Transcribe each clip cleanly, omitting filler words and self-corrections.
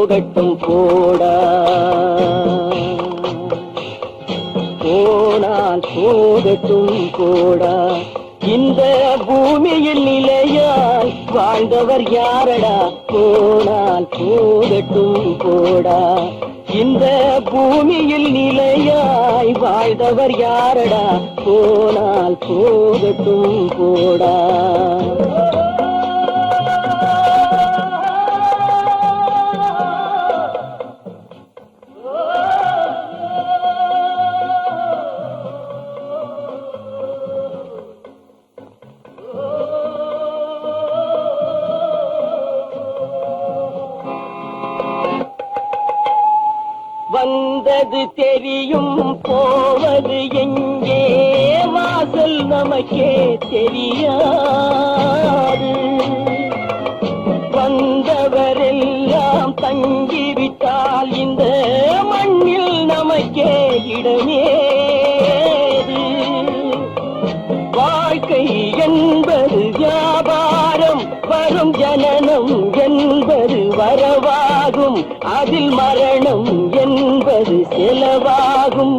போகட்டும் போடா, போனால் போகட்டும் போடா. இந்த பூமியில் நிலையாய் வாழ்ந்தவர் யாரடா, போனால் போகட்டும் போடா. இந்த பூமியில் நிலையாய் வாழ்ந்தவர் யாரடா, போனால் போகட்டும் போடா. வந்தது தெரியும், போவது எங்கே, வாசல் நமக்கே தெரியாது. வந்தவரெல்லாம் தங்கிவிட்டால் இந்த மண்ணில் நமக்கே இடமேது. வாழ்க்கை என்பது வியாபாரம், வரும் ஜனனம் என்பது வரவாகும், அதில் மரணம் என்பது செலவாகும்.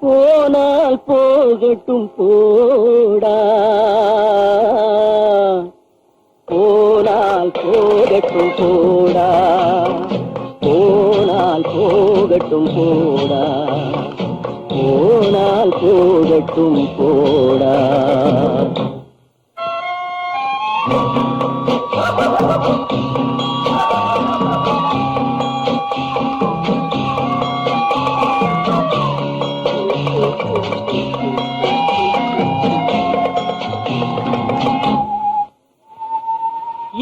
போனால் போகட்டும் போடா, போனால் போகட்டும் போடா, போனால் போகட்டும் போடா, போனால் போகட்டும் போடா.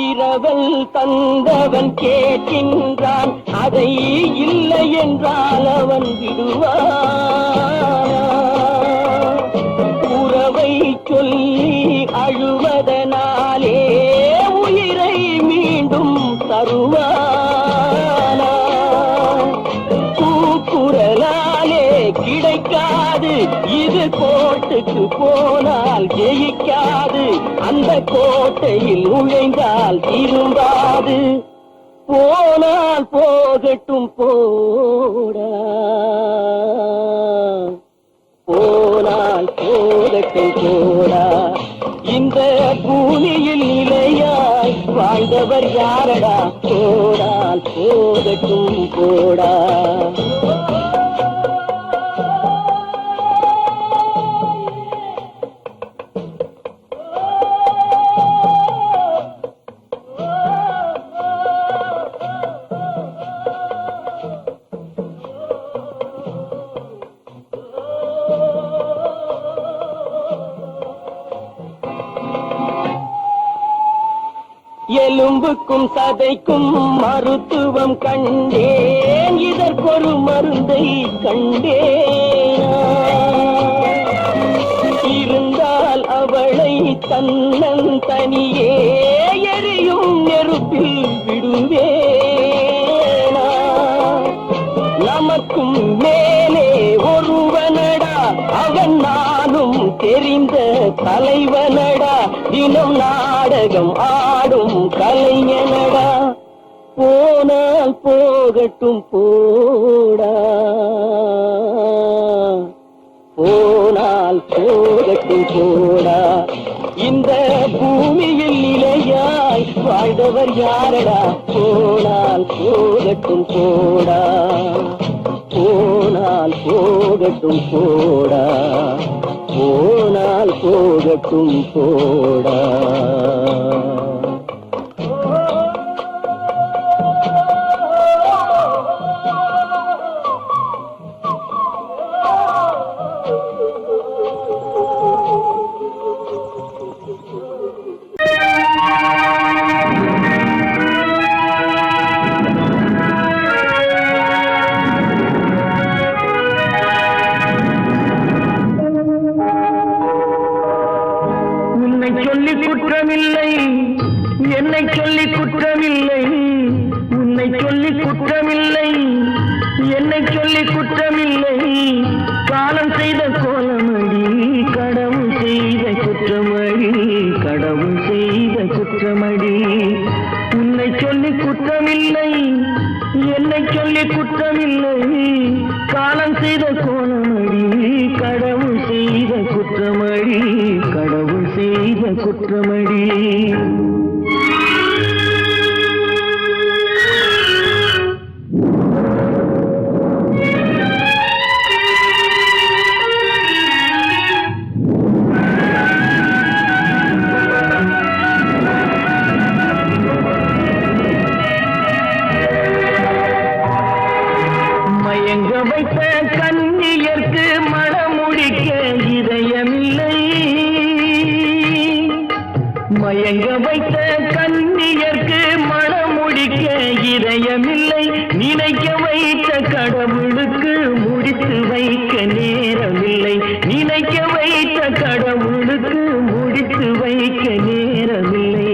இரவல் தந்தவன் கேட்கின்றான், அதை இல்லை என்றால் அவன் விடுவான். உறவை சொல்லி அழுவதனாலே உயிரை மீண்டும் தருவானா. கூக்குரலாலே கிடைக்காது, இது கோட்டுக்கு போனால் ஜெயிக்காது, அந்த கோட்டையில் நுழைந்தால் திரும்பாது. போனால் போகட்டும் போடா, போனால் போகட்டும் போடா. இந்த பூமியில் நிலையாய் வாழ்ந்தவர் யாரடா, போனால் போகட்டும் போடா. எலும்புக்கும் சதைக்கும் மருத்துவம் கண்டேன், இதற்கொரு மருந்தை கண்டேன். இருந்தால் அவளை தன்னன் தனியே எரியும் நெருப்பில் விடுவேனா. நமக்கும் மேலே ஒருவனடா, அவன் நானும் தெரிந்த தலைவனடா, தினம் நாடகம் ஆடும் கலைஞனடா. போனால் போகட்டும் போடா, போனால் போகட்டும் போடா. இந்த பூமியில் நிலையாய் வாழ்ந்தவர் யாரடா, போனால் போகட்டும் போடா, போனால் போகட்டும் போடா, போனால் போகட்டும் போடா. செய்த கோலமடி கடவுள் செய்த குற்றமடி கடவுள் செய்த குற்றமடி மயங்க வைத்த கன்னியர்க்கு மணமுடிக்க இதயமில்லை மயங்க வைத்த கன்னியர்க்கு மணமுடிக்க இதயமில்லை நினைக்க வைத்த கடவுளுக்கு முடித்து வைக்க நேரமில்லை நினைக்க வைத்த கடவுளுக்கு முடித்து வைக்க நேரமில்லை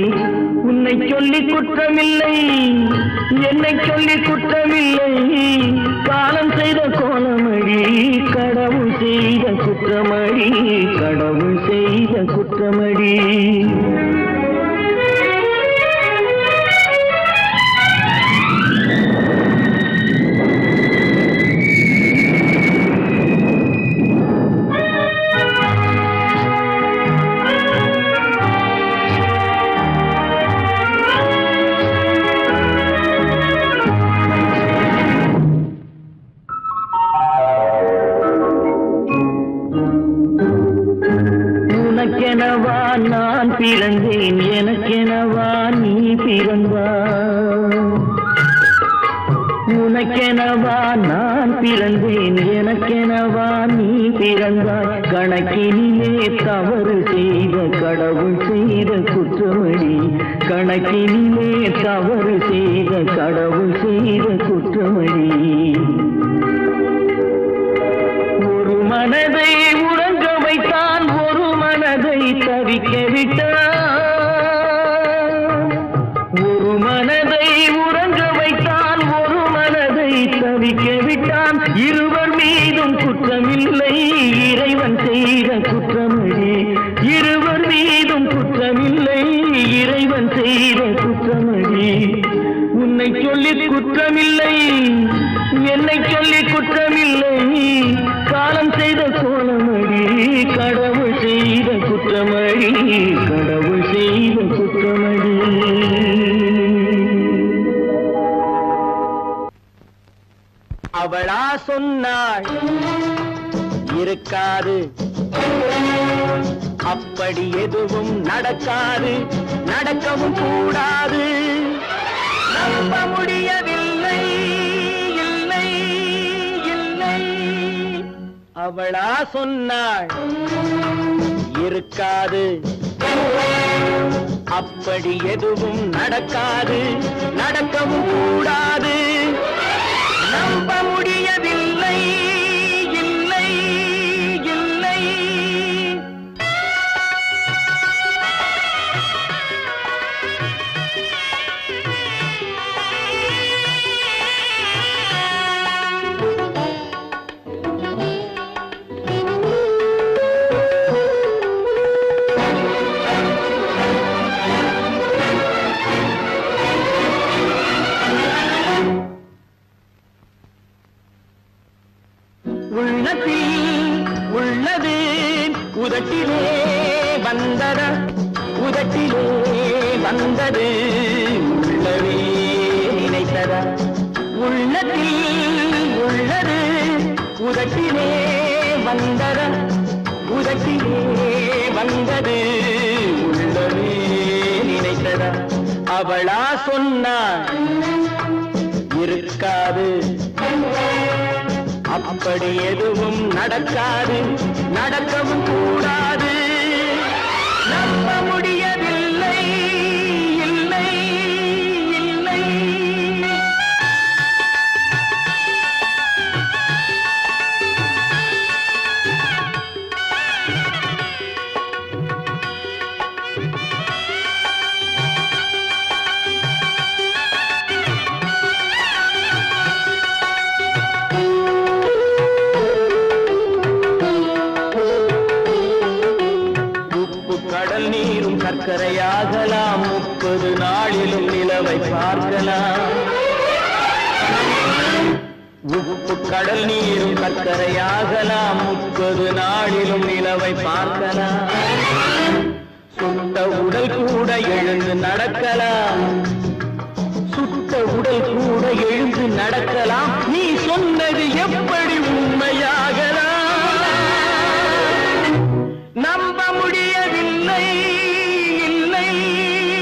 உன்னை சொல்லி குற்றமில்லை என்னை சொல்லி குற்றமில்லை காலம் செய்த கோலமடி கடவுள் செய்த குற்றமடி கடவுள் செய்த குற்றமடி உனக்கெனவா நான் பிறந்தேன் எனக்கெனவா நீ பிறந்தாய் உனக்கெனவா நான் பிறந்தேன் எனக்கெனவா நீ பிறந்தாய் கணக்கினிலே தவறு செய்த கடவுள் செய்த குற்றமடி கணக்கினிலே தவறு செய்த கடவுள் செய்த குற்றமடி ஒரு மனதை உறங்க வைத்தான் ஒரு மனதை தவிக்க விட்டான் ஒரு மனதை உறங்க வைத்தான் ஒரு மனதை தவிக்க விட்டான் இருவர் மீதும் குற்றமில்லை இறைவன் செய்த குற்றமடி இருவர் மீதும் குற்றமில்லை இறைவன் செய்த குற்றமடி உன்னை சொல்லி குற்றமில்லை என்னை சொல்லி குற்றமில்லை காலம் செய்த கோலமடி கடவுள் செய்த குற்றமடி கடவுள் செய்த குற்றமடி அவளா சொன்னாள் இருக்காது அப்படி எதுவும் நடக்காது நடக்கவும் கூடாது நம்ப முடியவில்லை இல்லை இல்லை அவளா சொன்னாள் இருக்காது அப்படி எதுவும் நடக்காது நடக்கவும் கூடாது நம்ப முடியவில்லை இல்லை இல்லை உள்ளது உதட்டிலே வந்ததா உதட்டிலே வந்தது உள்ளவே நினைத்ததா உள்ளத்தில் உள்ளது உதட்டிலே வந்ததா உதட்டிலே வந்தது உள்ளவே நினைத்ததா அவளா சொன்னாள் இருக்காது அப்படி எதுவும் நடக்காது நடக்கவும் கூடாது நம்ப முடியவில்லை இல்லை இல்லை சர்க்கரையாகலாம் 30 நாளிலும் நிலவை பார்க்கலாம் உப்பு கடல் நீரும் சர்க்கரையாகலாம் 30 நாளிலும் நிலவை பார்க்கலாம் சுட்ட உடல் கூட எழுந்து நடக்கலாம் சுட்ட உடல் கூட எழுந்து நடக்கலாம் நீ சொன்னது எப்படி உண்மையாகலாம் நம்ப முடியவில்லை இல்லை இல்லை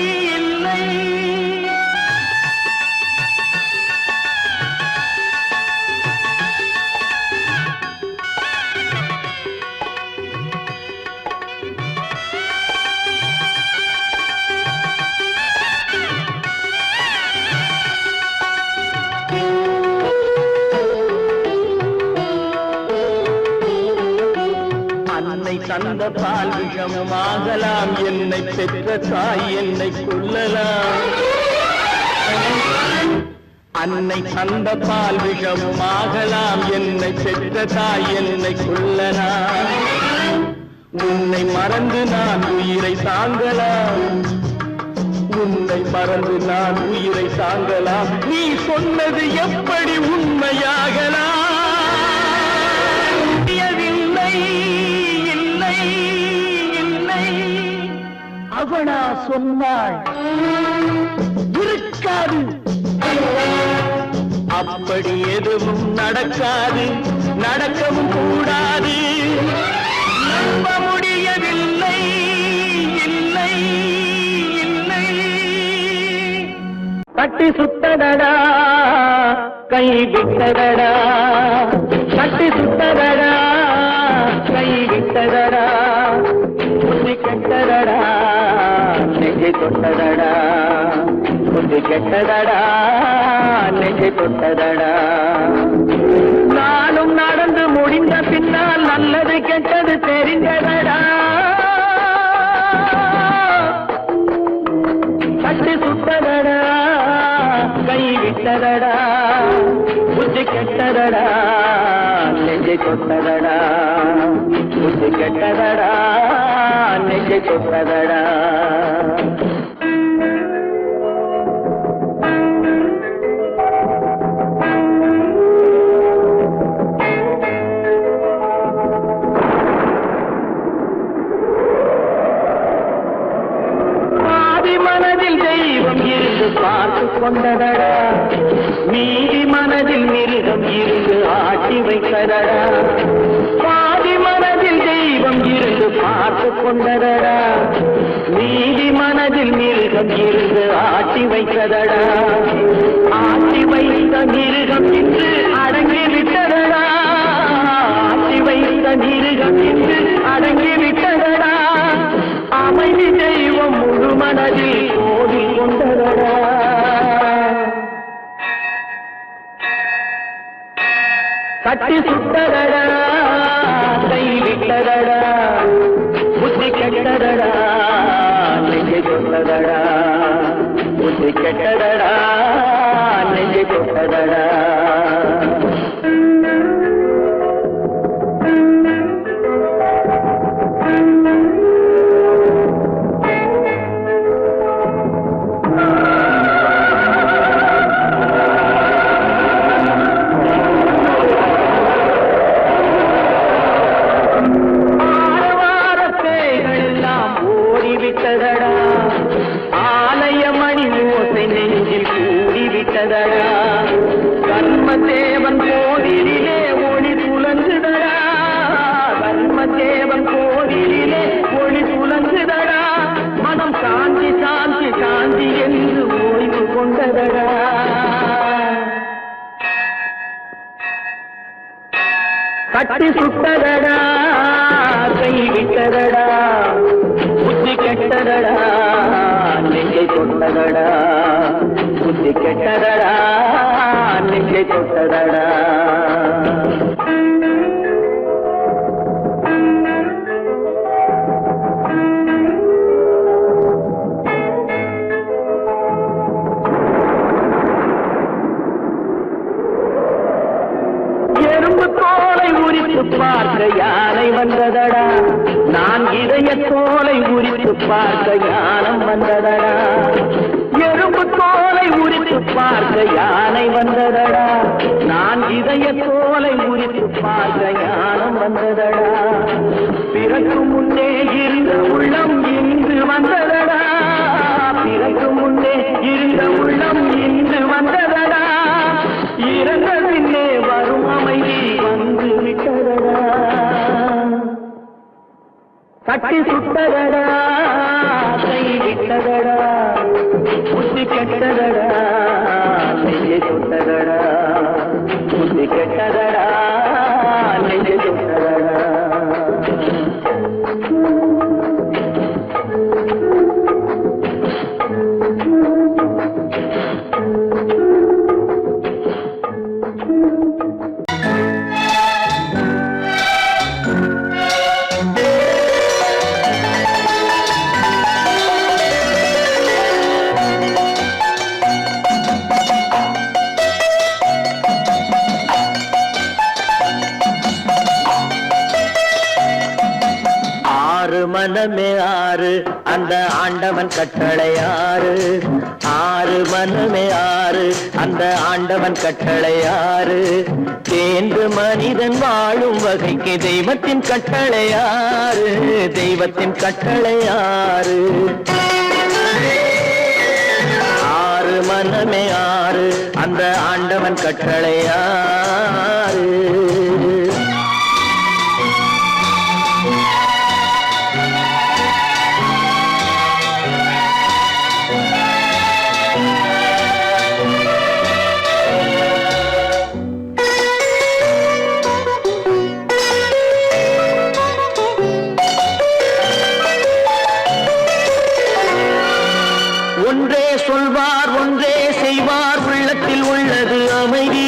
தந்த பால் விஷமாகலாம் என்னை பெற்ற தாய் என்னை கொல்லலாம் அன்னை தந்த பால் விஷமாகலாம் என்னை பெற்ற தாய் என்னை கொல்லலாம் உன்னை மறந்து நான் உயிரை தாங்கலாம் உன்னை மறந்து நான் உயிரை தாங்கலாம் நீ சொன்னது எப்படி உண்மையாகலாம் அவனா சொன்னாள் இருக்காது அப்படி எதுவும் நடக்காது நடக்கவும் கூடாது நம்ப முடியவில்லை இல்லை இல்லை கட்டி சுட்டதடா கை விட்டதடா கட்டி சுட்டதடா கை விட்டதடா புத்தி கெட்டதடா நெஞ்சை தொட்டதடா புத்தி கெட்டதடா நெஞ்சை தொட்டதடா நானும் நடந்து முடிந்த பின்னால் நல்லது கெட்டது தெரிந்ததடா கட்டி சுட்டதடா கை விட்டதடா புத்தி கெட்டதடா நெஞ்சை தொட்டதடா புத்தி கெட்டதடா நெஞ்சை தொட்டதடா மனதில் தெய்வம் இருந்து பார்த்து கொண்டதடா மீதி மனதில் மிருகம் இருந்து ஆட்டி வைத்ததடா பாதி மனதில் தெய்வம் இருந்து பார்த்து கொண்டதடா மீதி மனதில் மிருகம் இருந்து ஆட்டி வைத்ததடா ஆட்டி வைத்த மிருகம் இன்று அடங்கி விட்டதடா ஆட்டி வைத்த மிருகம் இன்று அடங்கி விட்டதடா அமைதி தெய்வம் முழு மனதில் ஓடி கொண்டதடா கட்டி சுட்டதடா கை விட்டதடா புத்தி கெட்டதடா நெஞ்சை தொட்டதடா புத்தி கெட்டதடா நெஞ்சை தொட்டதடா ஆலயமணி ஓசை நெஞ்சில் கூடிவிட்டதடா கர்மதேவன் கோவிலிலே ஒளி துலங்குதடா கர்மதேவன் கோவிலிலே ஒளி துலங்குதடா மனம் சாந்தி சாந்தி சாந்தி என்று ஓய்வு கொண்டதடா கட்டி சுட்டதடா கை விட்டதடா புத்தி கெட்டதடா நெஞ்சை தொட்டதடா புத்தி கெட்டதடா நெஞ்சை தொட்டதடா எறும்பு தோலை உரித்து பார்க்க யானை வந்ததடா நான் இதய தோலை உரித்து பார்க்க ஞானம் வந்ததடா எறும்பு தோலை உரித்து பார்க்க யானை வந்ததடா, நான் இதய தோலை உரித்து பார்க்க யானம் வந்ததடா. பிறகு முன்னே இருந்த உள்ளம் இன்று வந்ததடா, பிறகு முன்னே இருந்த உள்ளம் இன்று வந்ததடா. இறந்த பின்னே வரும் அமைதி வந்து விட்டதடா, கட்டி சுட்டதடா, கை விட்டதடா, புத்தி கெட்டதடா, நெஞ்சை சுட்டதடா, புத்தி கெட்டதடா, நெஞ்சை சுட்டதடா. மனமே ஆறு அந்த ஆண்டவன் கட்டளை ஆறு, ஆறு மனமே ஆறு அந்த ஆண்டவன் கட்டளை ஆறு. தேர்ந்து மனிதன் வாழும் வகைக்கு தெய்வத்தின் கட்டளை ஆறு, தெய்வத்தின் கட்டளை ஆறு. ஆறு மனமே ஆறு அந்த ஆண்டவன் கட்டளை ஆறு. ஒன்றே சொல்வார் ஒன்றே செய்வார், உள்ளத்தில் உள்ளது அமைதி.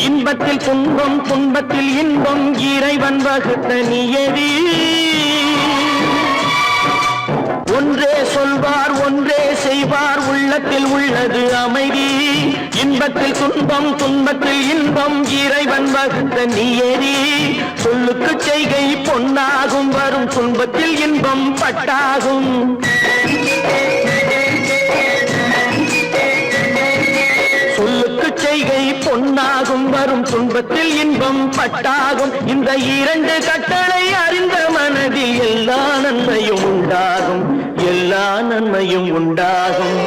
இன்பத்தில் துன்பம் துன்பத்தில் இன்பம், இறைவன் வகுத்த நியதி. ஒன்றே சொல்வார் ஒன்றே செய்வார், உள்ளத்தில் உள்ளது அமைதி. இன்பத்தில் துன்பம் துன்பத்தில் இன்பம், இறைவன் வகுத்த நியதி. சொல்லுக்கு செய்கை பொன்னாகும், வரும் துன்பத்தில் இன்பம் பட்டாகும். சொல்லுக்கு செய்கை பொன்னாகும், வரும் துன்பத்தில் இன்பம் பட்டாகும். இந்த இரண்டு கட்டளை அறிந்த மனதில் எல்லா நன்மையும் உண்டாகும், எல்லா நன்மையும் உண்டாகும்.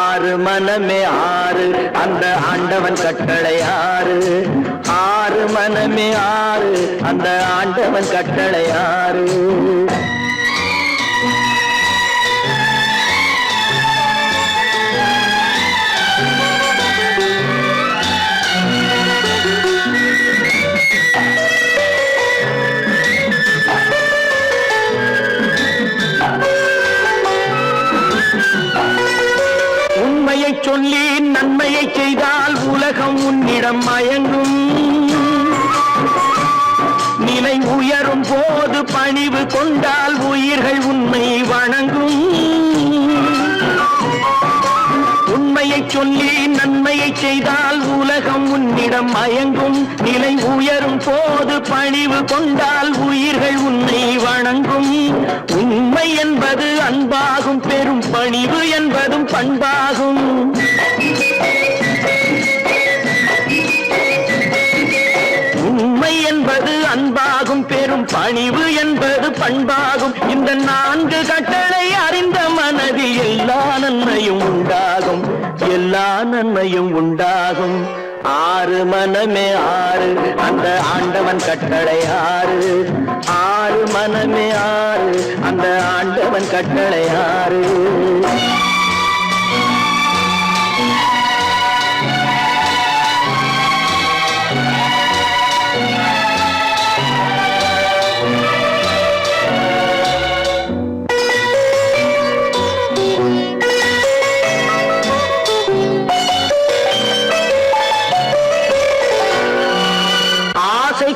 ஆறு மனமே ஆறு அந்த ஆண்டவன் கட்டளை ஆறு, ஆறு மனமே ஆறு அந்த ஆண்டவன் கட்டளை ஆறு. உண்மையை சொல்லி நன்மையை செய்தால் உலகம் உன்னிடம் மயங்கும். நிலை உயரும் போது பணிவு கொண்டால் உயிர்கள் உன்னை வணங்கும். உண்மையை சொல்லி நன்மையை செய்தால் உலகம் உன்னிடம் மயங்கும். நிலை உயரும் போது பணிவு கொண்டால் உயிர்கள் உன்னை வணங்கும். உண்மை என்பது அன்பாகும், பெரும் பணிவு என்பதும் பண்பாகும். உண்மை என்பது அன்பாகும், பெரும் பணிவு என்பது பண்பாகும். இந்த நான்கு கட்டளை அறிந்த மனதில் எல்லா நன்மையும் உண்டாகும், எல்லா நன்மையும் உண்டாகும். ஆறு மனமே ஆறு அந்த ஆண்டவன் கட்டளை ஆறு, ஆறு மனமே ஆறு அந்த ஆண்டவன் கட்டளை ஆறு.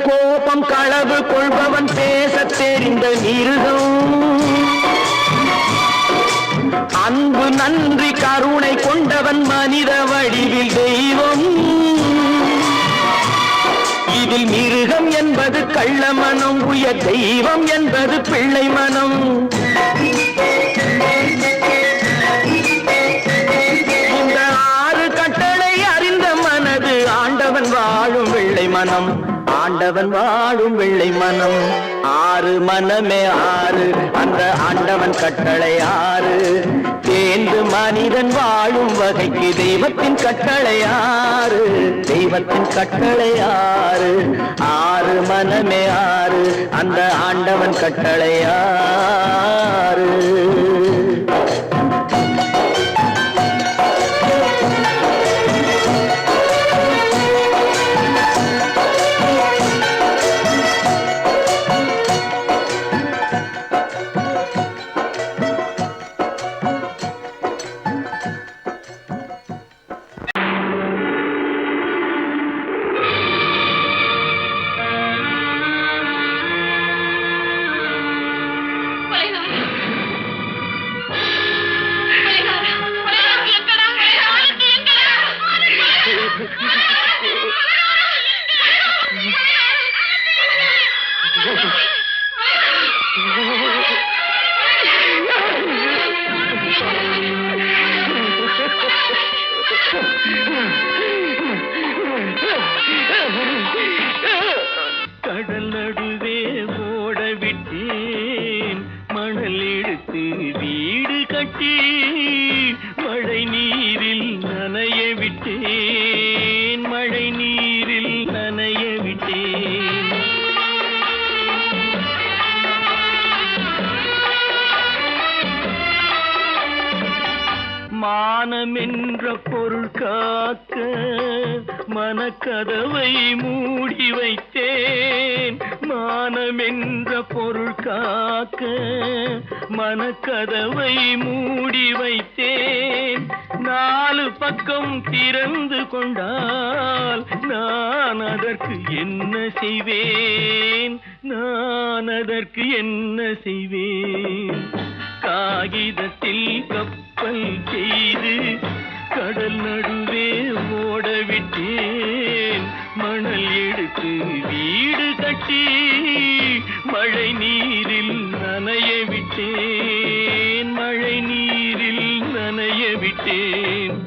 கோபம் களவு கொள்பவன் பேசத் தெரிந்த மிருகம். அன்பு நன்றி கருணை கொண்டவன் மனித வடிவில் தெய்வம். இதில் மிருகம் என்பது கள்ள மனம், உயர் தெய்வம் என்பது பிள்ளை மனம். ஆண்டவன் வாழும் வெள்ளை மனம், ஆண்டவன் வாழும் வெள்ளை மனம். ஆறு மனமே ஆறு, அந்த ஆண்டவன் கட்டளை ஆறு. தேர்ந்து மனிதன் வாழும் வகைக்கு தெய்வத்தின் கட்டளை ஆறு, தெய்வத்தின் கட்டளை ஆறு. ஆறு மனமே ஆறு, அந்த ஆண்டவன் கட்டளை ஆறு. கடல் நடுவே ஓட விட்டேன், மணல் எடுத்து வீடு கட்டி மழை நீரில் நனைய விட்டேன், மழை நீரில் நனைய விட்டேன். மானம் என்ற பொருள் காக்க மனக்கதவை மூடி வைத்தேன், மானம் என்ற பொருள் காக்க மனக்கதவை மூடி வைத்தேன். நாலு பக்கம் திறந்து கொண்டால் நான் அதற்கு என்ன செய்வேன், நான் அதற்கு என்ன செய்வேன். காகிதத்தில் கப்பல் செய்து கடல் நடுவே ஓட விட்டேன், மணல் எடுத்து வீடு கட்டி மழை நீரில் நனைய விட்டேன், மழை நீரில் நனைய விட்டேன்.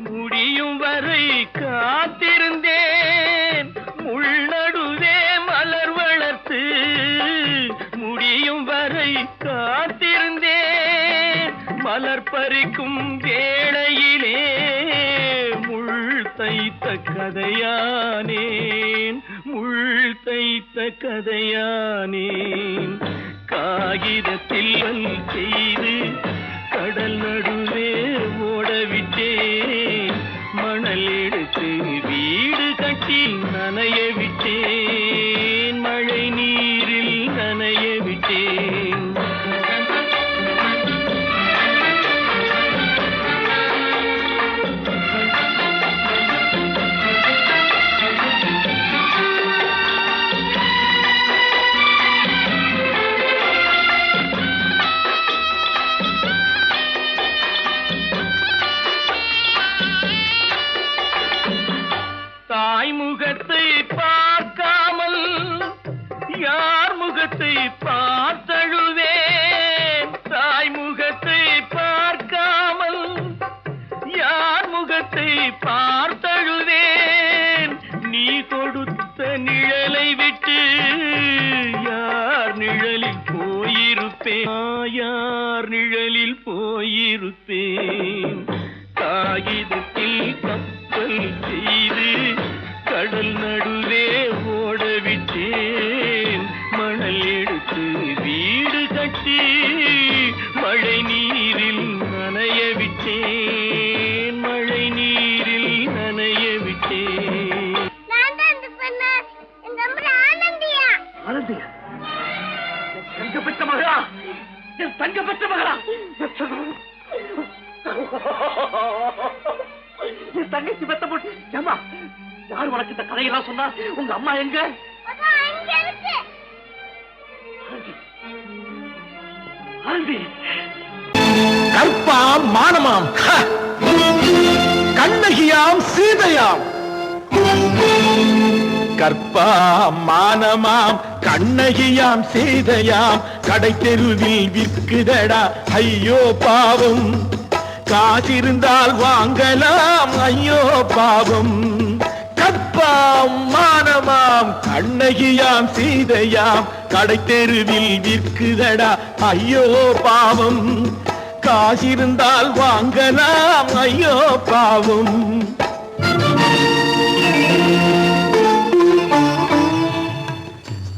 முடியும் வரை காத்திருந்தேன், முள்நடுவே மலர் வளர்த்து முடியும் வரை காத்திருந்தேன். மலர் பறிக்கும் வேளையிலே முள் தைத்த கதையானேன், முள் தைத்த கதையானேன். காகிதத்தில் செய்து கடல் நடுவே ஓட விட்டேன், மணல் எடுத்து வீடு கட்டி நனைய விட்டேன், மழை நீரில் நனைய விட்டேன். தாய் முகத்தை பார்க்காமல் யார் முகத்தை பார்த்தழுவேன், தாய் முகத்தை பார்க்காமல் யார் முகத்தை பார்த்தழுவேன். நீ கொடுத்த நிழலை விட்டு யார் நிழலில் போயிருப்பேன், யார் நிழலில் போயிருப்பேன். காகிதத்தில் கப்பல் செய்து கடல் நடுவே ஓட விட்டேன், மணல் எடுத்து வீடு கட்டி மழை நீரில் நனைய விட்டேன், மழை நீரில் நனைய விட்டேன். ஆனந்தியா, தங்க பெற்ற மகளா, என் தங்க பெற்ற மகளா, என் தங்கச்சி பெத்த போட்டு ஏமா யார் உனக்கு இந்த கதையெல்லாம் சொன்னா? உங்க அம்மா எங்க? கற்பாம் மானமாம் கண்ணகியாம் சீதையாம். கற்பாம் மானமாம் கண்ணகியாம் சீதையாம் கடை தெருவில் விற்குதடா ஐயோ பாவம். காசிருந்தால் வாங்கலாம் ஐயோ பாவம். கற்பாம் மானமாம் கண்ணகியாம் சீதையாம் கடை தெருவில் விற்குதடா ஐயோ பாவம். காசிருந்தால் வாங்கலாம் ஐயோ பாவம்.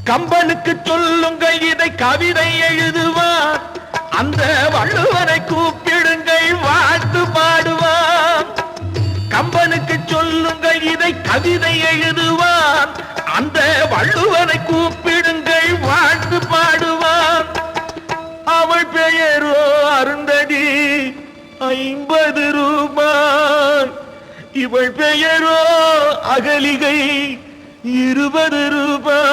கம்பனுக்கு சொல்லுங்கள் இதை கவிதை எழுதுவான். அந்த வள்ளுவரை கூப்பிடுங்கள் வாழ்த்து பாடுவான். கம்பனுக்கு சொல்லுங்கள் இதை கவிதை எழுதுவான். அந்த வள்ளுவரை கூப்பிடுங்கள் வாழ்த்து பாடுவான். அவள் பெயரோ அருந்ததி 50 ரூபாய். இவள் பெயரோ அகலிகை 20 ரூபாய்.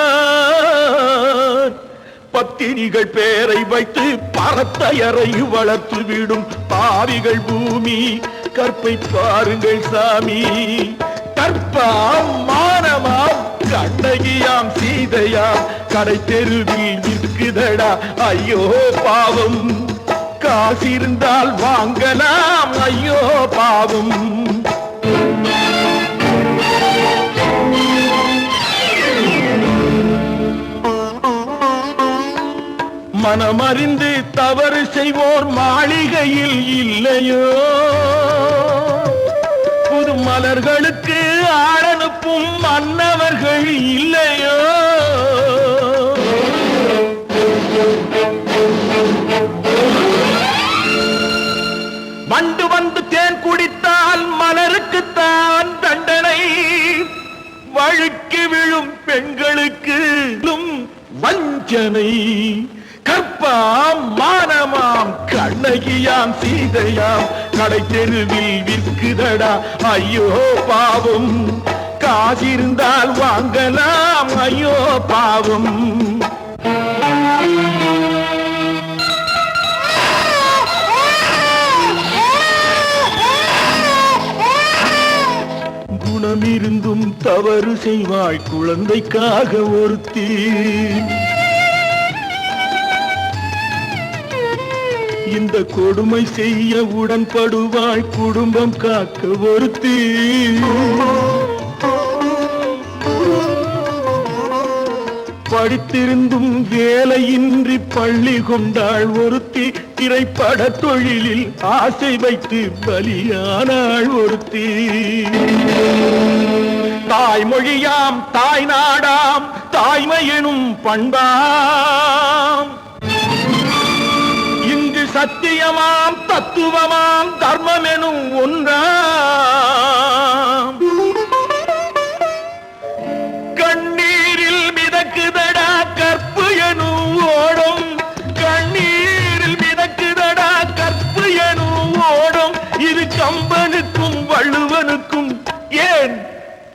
பத்தினிகள் பேரை வைத்து பரத்தையரை வளர்த்து விடும் பாவிகள் பூமி. கற்பை பாருங்கள் சாமி. கற்பாம் மானமாம் கண்ணகியாம் சீதையாம் கடை தெருவில் விற்குதடா ஐயோ பாவம். காசிருந்தால் வாங்கலாம் ஐயோ பாவம். மனமறிந்து தவறு செய்வோர் மாளிகையில் இல்லையோ. புது மலர்களுக்கு ஆளனுப்பும் மன்னவர்கள் இல்லையோ. வண்டு வந்து தேன் குடித்தால் மலருக்குத்தான் தண்டனை. வழுக்கி விழும் பெண்களுக்கு வஞ்சனை. கற்பாம் மானமாம் கண்ணகியாம் சீதையாம் கடை தெருவில் விற்குதடா ஐயோ பாவம். காசிருந்தால் வாங்கலாம் ஐயோ பாவம். குணமிருந்தும் தவறு செய்வாய் குழந்தைக்காக ஒருத்தி. இந்த கொடுமை செய்ய உடன்படுவாய் குடும்பம் காக்க ஒருத்தி. படித்திருந்தும் வேலையின்றி பள்ளி கொண்டாள் ஒருத்தி. திரைப்பட தொழிலில் ஆசை வைத்து பலியானாள் ஒருத்தி. தாய்மொழியாம் தாய் நாடாம் தாய்மையெனும் பண்பாம். சத்தியமாம் தத்துவமாம் தர்மம் எனும் ஒன்றாம். கண்ணீரில் மிதக்குதடா கற்பு எனும் ஓடும். கண்ணீரில் மிதக்குதடா கற்பு எனும் ஓடும். இது கம்பனுக்கும் வள்ளுவனுக்கும் ஏன்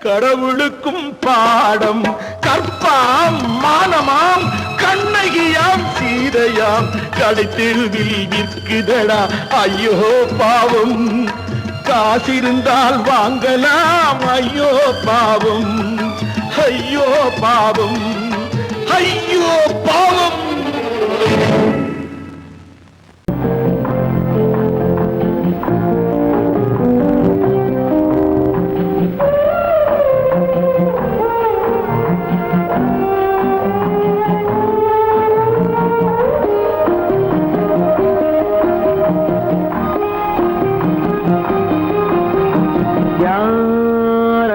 கடவுளுக்கும் பாடம். கற்பாம் மானமாம் கண்ணகியாம் சீதையாம் கடை தெருவில் விற்குதடா ஐயோ பாவம். காசிருந்தால் வாங்கலாம் ஐயோ பாவம். ஐயோ பாவம். ஐயோ பாவம்.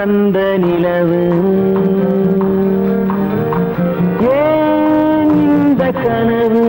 அந்த நிலவு ஏன் இந்த கனவு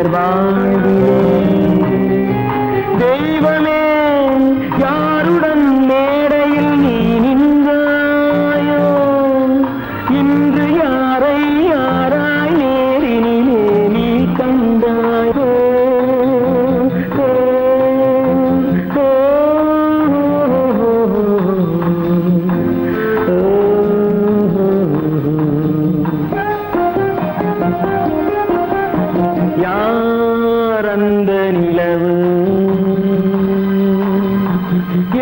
உயர் வாழ்விலே தெய்வமே யாருடன் மேடையில் நீ நின்றாயோ இன்று யாரை யாராய் நேரினிலே நீ கண்டாயோ யார் அந்த நிலவு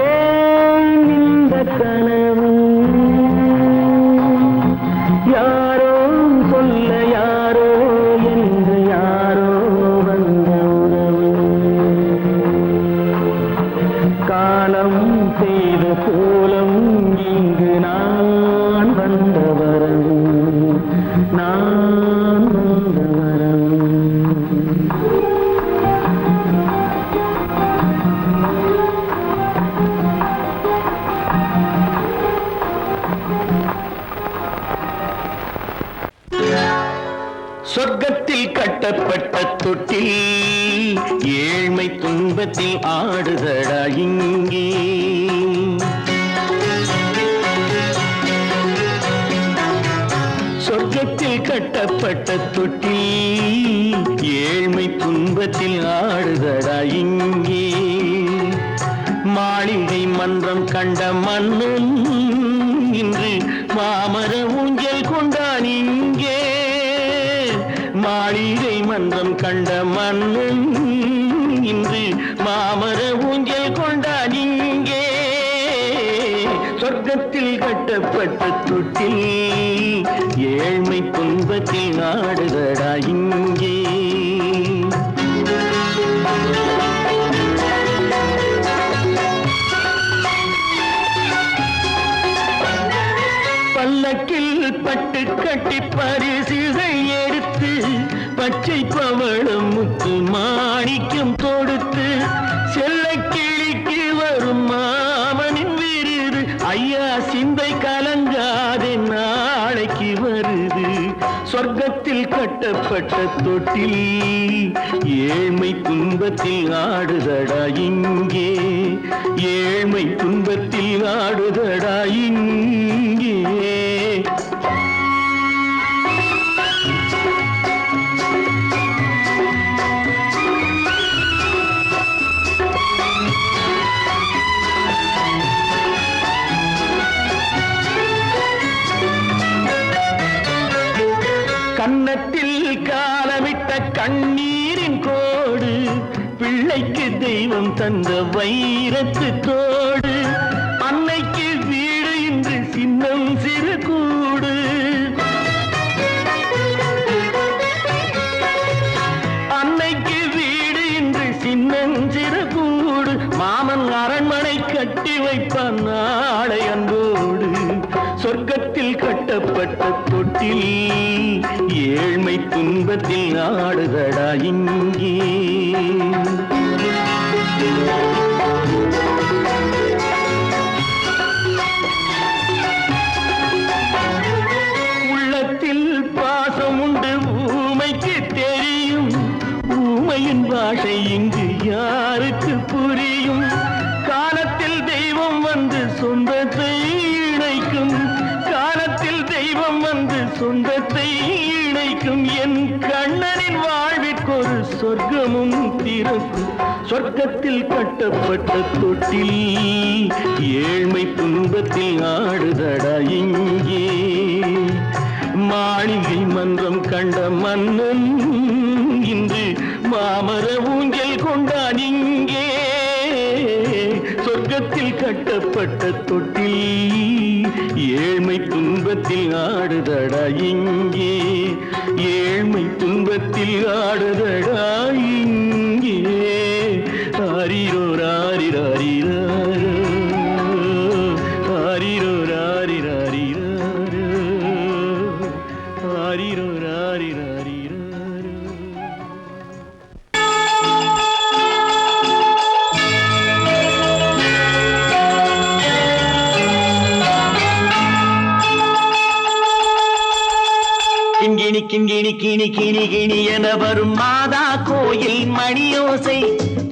ஏன் இந்த கனவு யாரோ சொல்ல யாரோ என்று யாரோ வந்த உறவு காலம் செய்த கோலம் இங்கு நான் வந்த வரவு நான் வந்த வரவு சொர்க்கத்தில் கட்டப்பட்ட தொட்டில் ஏழ்மை துன்பத்தில் ஆடுதடா இங்கே சொர்க்கத்தில் கட்டப்பட்ட தொட்டில் ஏழ்மை துன்பத்தில் ஆடுதடா இங்கே மாளிகை மன்றம் கண்ட மன்னன் இன்று மாமர ஊஞ்சல் கொண்டான் இங்கே மாளிகை மன்றம் கண்ட மன்னன் இன்று மாமர ஊஞ்சல் கொண்டான் இங்கே சொர்க்கத்தில் கட்டப்பட்ட தொட்டில் ஏழ்மை துன்பத்தில் ஆடுதடா இங்கே பல்லக்கில் பட்டு கட்டி பரிசுகள் எடுத்து பச்சை பவளம் முத்து மாணிக்கம் தொடுத்து செல்ல கிளிக்கு வரும் மாமனின் விருது ஐயா சிந்தை கலங்காதே நாளைக்கு வருது சொர்க்கத்தில் கட்டப்பட்ட தொட்டில் ஏழ்மை துன்பத்தில் ஆடுதடா இங்கே ஏழ்மை துன்பத்தில் ஆடுதடா இங்கே கன்னத்தில் காலமிட்ட கண்ணீரின் கோடு பிள்ளைக்கு தெய்வம் தந்த வைரத்து தோடு அன்னைக்கு வீடு இன்று சின்னம் சிறு கூடு அன்னைக்கு வீடு இன்று சின்னம் சிறு கூடு மாமன் அரண்மனை கட்டி வைப்பான் நாளை அன்போடு சொர்க்கத்தில் கட்டப்பட்ட தொட்டில் ஏழ்மை துன்பத்தில் ஆடுதடா இங்கே உள்ளத்தில் பாசம் உண்டு ஊமைக்கு தெரியும் ஊமையின் பாஷை இங்கு யாருக்கு புரியும் காலத்தில் தெய்வம் வந்து சொந்தத்தை இணைக்கும் காலத்தில் தெய்வம் வந்து சொந்தத்தை இணைக்கும் என் கண்ணனின் வாழ்விற்கொரு சொர்க்கமும் திறக்கும் சொர்க்கத்தில் கட்டப்பட்ட தொட்டில் ஏழ்மை துன்பத்தில் ஆடுதடா இங்கே மாளிகை மன்றம் கண்ட மன்னன் இன்று மாமர ஊஞ்சல் கொண்டான் இங்கே சொர்க்கத்தில் கட்டப்பட்ட தொட்டில் ஏழ்மை துன்பத்தில் ஆடுதடா இங்கே ஏழ்மை துன்பத்தில் ஆடுதடா இங்கே ஆரிரோ ராரிராரிரோ ஆரிரோ ராரிராரிரோ ஆரிரோ ராரிராரிரோ கிண்கிணி கிண்கிணி கிணி கிணி கிணி என வரும் மாதா கோயில் மணியோசை.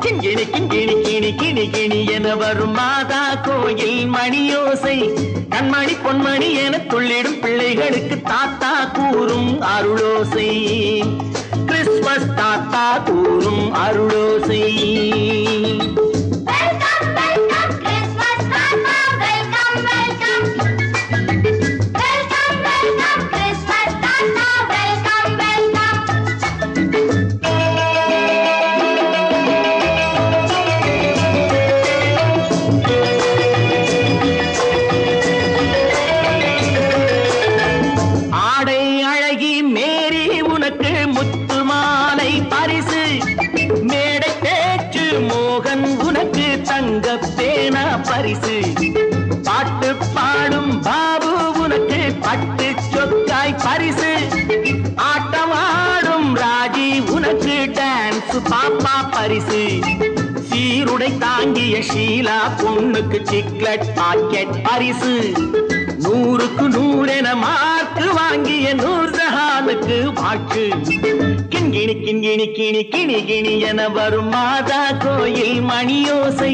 கிண்கிணி கிண்கிணி கிணி கிணி கிணி என வரும் மாதா கோயில் மணியோசை. கண்மணி பொன்மணி என துள்ளிடும் பிள்ளைகளுக்கு தாத்தா கூறும் அருளோசை. கிறிஸ்துமஸ் தாத்தா கூறும் அருளோசை. பரிசு பாட்டு பாடும் பாபு உனக்கு பட்டு சொக்காய் பரிசு. ஆட்டமாடும் ராஜி உனக்கு டான்ஸ் பாப்பா பரிசு. சீருடை தாங்கிய ஷீலா பொண்ணுக்கு சிக்லெட் பாக்கெட் பரிசு. 100க்கு 100 என மார்க்கு வாங்கிய நூர்ஜஹானுக்கு வாழ்த்து. கிண்கிணி கிண்கிணி கிணி கிணி கிணி என வரும் மாதா கோயில் மணியோசை.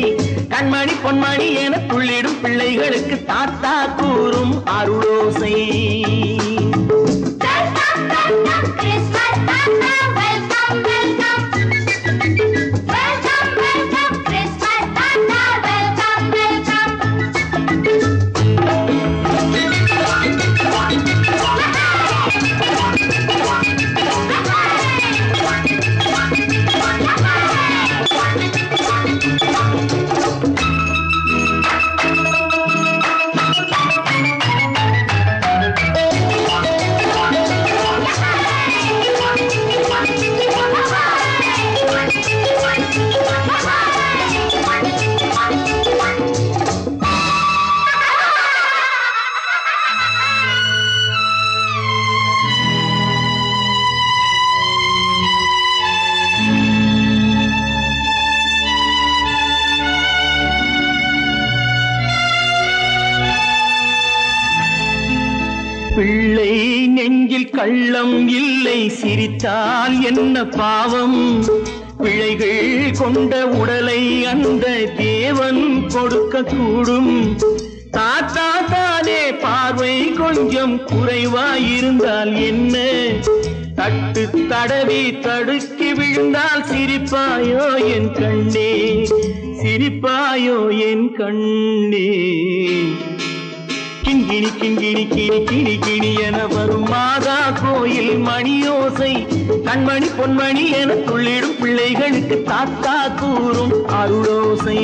கண்மணி பொன்மணி என துள்ளிடும் பிள்ளைகளுக்கு தாத்தா கூறும் அருளோசை. பிள்ளை நெஞ்சில் கள்ளம் இல்லை, சிரித்தால் என்ன பாவம். பிழைகள் கொண்ட உடலை அந்த தேவன் கொடுக்க கூடும். தாத்தா தானே பார்வை கொஞ்சம் குறைவாயிருந்தால் என்ன? தட்டு தடவி தடுக்கி விழுந்தால் சிரிப்பாயோ என் கண்ணே, சிரிப்பாயோ என் கண்ணே. கிண்கிணி கிண்கிணி கிணி கிணி கிணி என வரும் மாதா கோயில் மணியோசை. கண்மணி பொன்மணி என துள்ளிடும் பிள்ளைகளுக்கு தாத்தா கூறும் அருளோசை.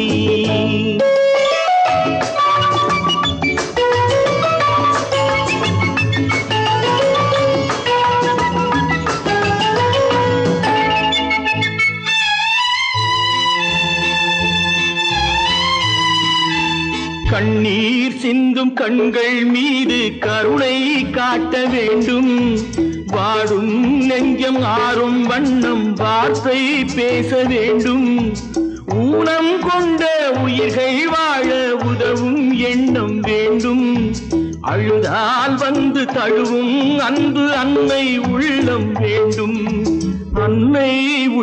கண்ணீர் சிந்தும் கண்கள் மீது கருணை காட்ட வேண்டும். வாடும் நெஞ்சம் ஆறும் வண்ணம் வார்த்தை பேச வேண்டும். ஊனம் கொண்ட உயிர்கள் வாழ உதவும் எண்ணம் வேண்டும். அழுதால் வந்து தழுவும் அன்பு அன்னை உள்ளம் வேண்டும், அன்னை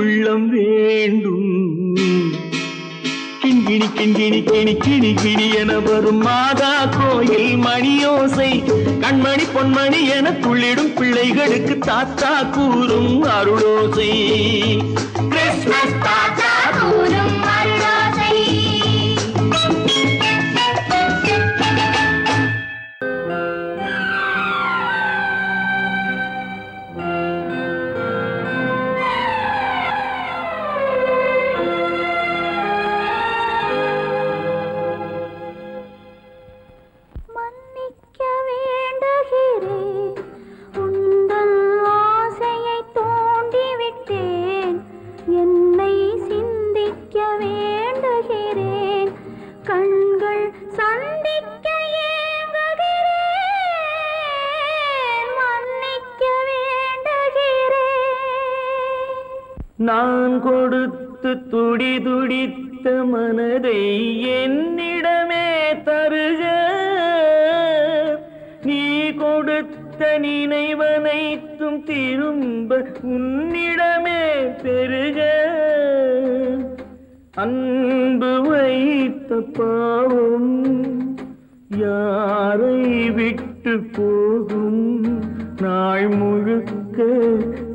உள்ளம் வேண்டும். கிண்கிணி கிண்கிணி கிணி கிணி கிணி என வரும் மாதா கோயில் மணியோசை. கண்மணி பொன்மணி என துள்ளிடும் பிள்ளைகளுக்கு தாத்தா கூறும் அருளோசை. கிறிஸ்துமஸ் தாத்தா கூறும் அருளோசை. நான் கொடுத்து துடி துடித்த மனதை என்னிடமே தருக. நீ கொடுத்த நினைவனைத்தும் திரும்ப உன்னிடமே பெருக அன்பு வைத்த பாவம் யாரை விட்டு போகும் நாள் முழுக்க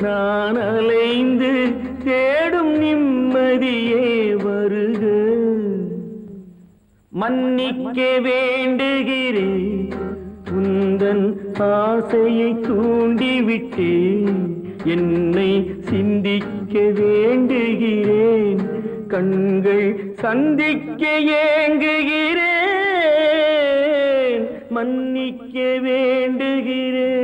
நான் அலைந்து தேடும் நிம்மதியே வருக மன்னிக்க வேண்டுகிறேன் உந்தன் ஆசையை தூண்டிவிட்டேன் என்னை சிந்திக்க வேண்டுகிறேன் கண்கள் சந்திக்க ஏங்குகிறேன் மன்னிக்க வேண்டுகிறேன்